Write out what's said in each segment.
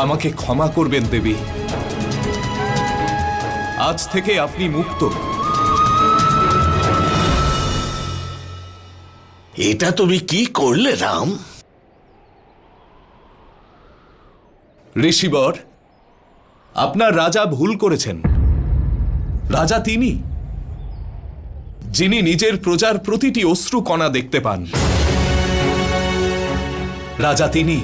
আমাকে ক্ষমা করবেন দেবী। আজ থেকে আপনি মুক্ত। এটা তুমি কি করলে রাম? ঋষিবর, আপনার রাজা ভুল করেছেন। রাজা তিনি, যিনি নিজের প্রজার প্রতিটি অশ্রু কণা দেখতে পান। রাজা তিনি,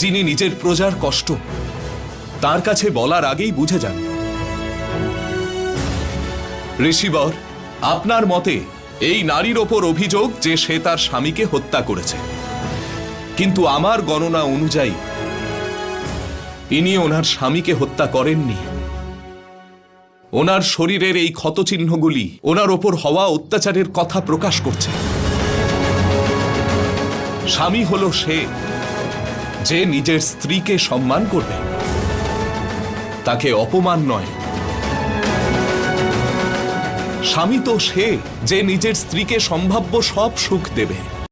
যিনি নিজের প্রজার কষ্ট তার কাছে বলার আগেই বুঝে যান। ঋষিবর, আপনার মতে এই নারীর ওপর অভিযোগ যে সে তার স্বামীকে হত্যা করেছে, কিন্তু আমার গণনা অনুযায়ী ইনি ওনার স্বামীকে হত্যা করেননি। ওনার শরীরের এই ক্ষতচিহ্নগুলি ওনার ওপর হওয়া অত্যাচারের কথা প্রকাশ করছে। স্বামী হলো সে যে নিজের স্ত্রীকে সম্মান করবে, তাকে অপমান নয়। স্বামী তো সে যে নিজের স্ত্রীকে সম্ভাব্য সব সুখ দেবে।